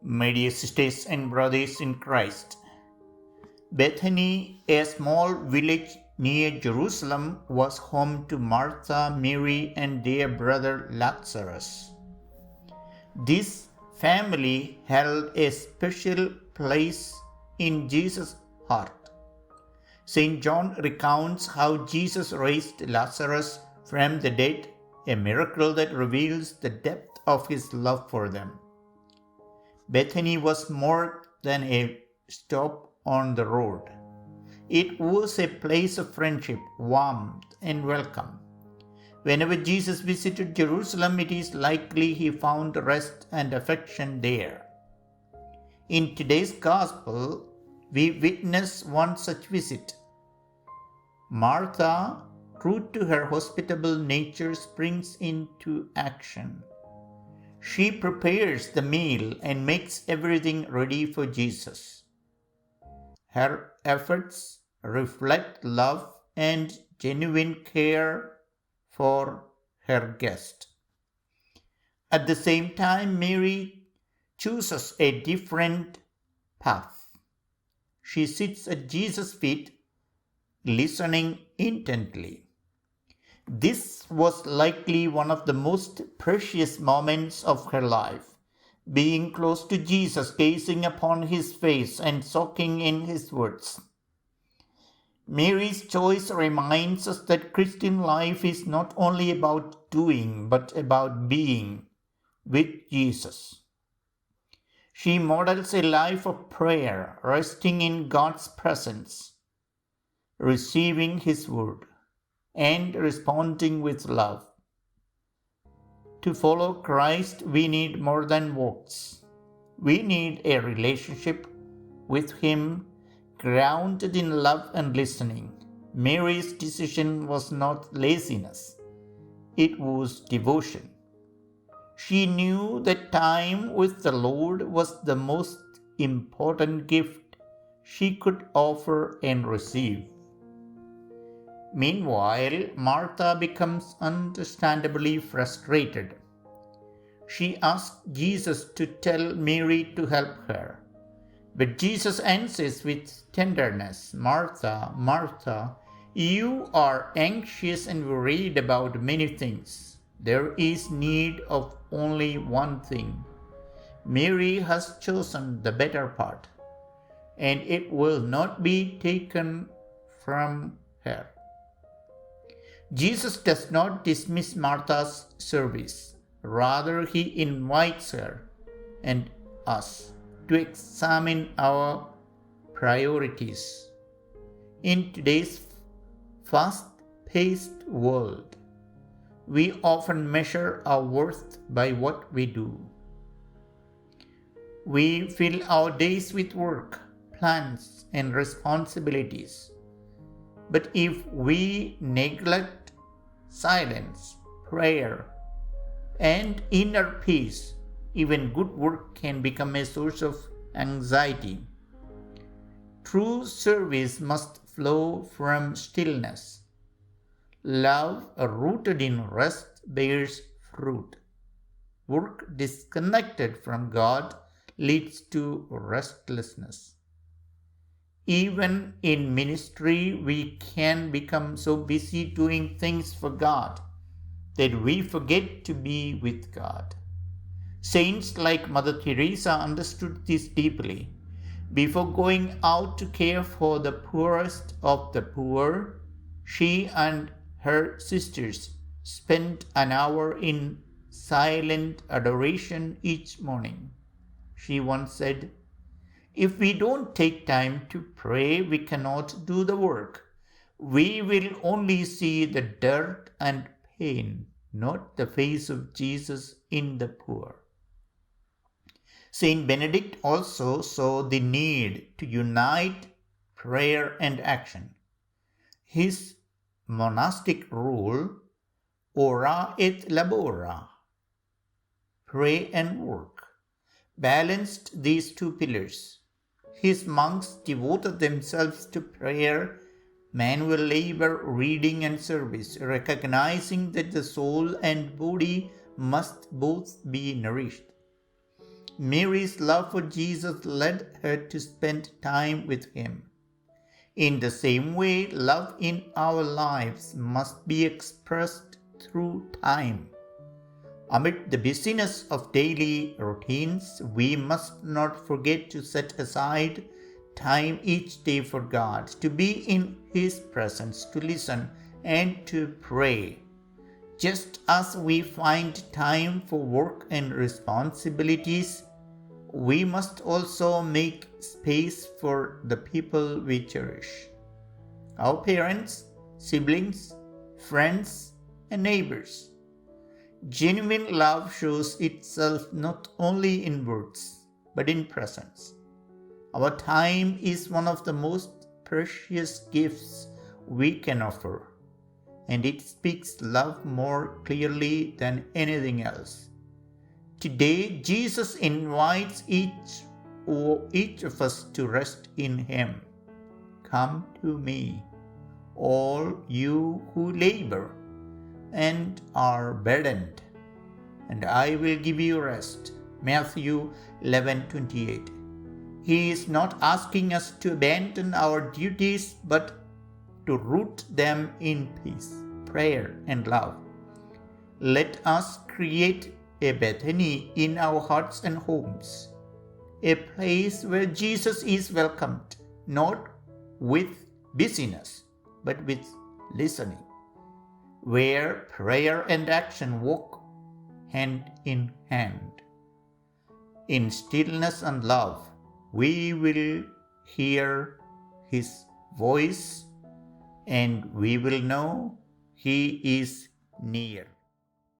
My dear sisters and brothers in Christ, Bethany, a small village near Jerusalem, was home to Martha, Mary, and their brother Lazarus. This family held a special place in Jesus' heart. St. John recounts how Jesus raised Lazarus from the dead, a miracle that reveals the depth of his love for them. Bethany was more than a stop on the road. It was a place of friendship, warmth, and welcome. Whenever Jesus visited Jerusalem, it is likely he found rest and affection there. In today's Gospel, we witness one such visit. Martha, true to her hospitable nature, springs into action. She prepares the meal and makes everything ready for Jesus. Her efforts reflect love and genuine care for her guest. At the same time, Mary chooses a different path. She sits at Jesus' feet, listening intently. This was likely one of the most precious moments of her life, being close to Jesus, gazing upon his face and soaking in his words. Mary's choice reminds us that Christian life is not only about doing, but about being with Jesus. She models a life of prayer, resting in God's presence, receiving his word, and responding with love. To follow Christ, we need more than walks. We need a relationship with him grounded in love and listening. Mary's decision was not laziness, it was devotion. She knew that time with the Lord was the most important gift she could offer and receive. Meanwhile, Martha becomes understandably frustrated. She asks Jesus to tell Mary to help her. But Jesus answers with tenderness, "Martha, Martha, you are anxious and worried about many things. There is need of only one thing. Mary has chosen the better part, and it will not be taken from her." Jesus does not dismiss Martha's service. Rather, he invites her and us to examine our priorities. In today's fast-paced world, we often measure our worth by what we do. We fill our days with work, plans, and responsibilities. But if we neglect silence, prayer, and inner peace, even good work can become a source of anxiety. True service must flow from stillness. Love rooted in rest bears fruit. Work disconnected from God leads to restlessness. Even in ministry, we can become so busy doing things for God that we forget to be with God. Saints like Mother Teresa understood this deeply. Before going out to care for the poorest of the poor, she and her sisters spent an hour in silent adoration each morning. She once said, "If we don't take time to pray, we cannot do the work. We will only see the dirt and pain, not the face of Jesus in the poor." Saint Benedict also saw the need to unite prayer and action. His monastic rule, ora et labora, pray and work, balanced these two pillars. His monks devoted themselves to prayer, manual labor, reading, and service, recognizing that the soul and body must both be nourished. Mary's love for Jesus led her to spend time with him. In the same way, love in our lives must be expressed through time. Amid the busyness of daily routines, we must not forget to set aside time each day for God, to be in His presence, to listen and to pray. Just as we find time for work and responsibilities, we must also make space for the people we cherish. Our parents, siblings, friends, and neighbors. Genuine love shows itself not only in words, but in presence. Our time is one of the most precious gifts we can offer, and it speaks love more clearly than anything else. Today, Jesus invites each of us to rest in Him. Come to me, all you who labor and are burdened, and I will give you rest. Mathew 11:28. He is not asking us to abandon our duties, but to root them in peace, prayer, and love. Let us create a Bethany in our hearts and homes, a place where Jesus is welcomed, not with busyness, but with listening, where prayer and action walk hand in hand. In stillness and love, we will hear His voice, and we will know He is near.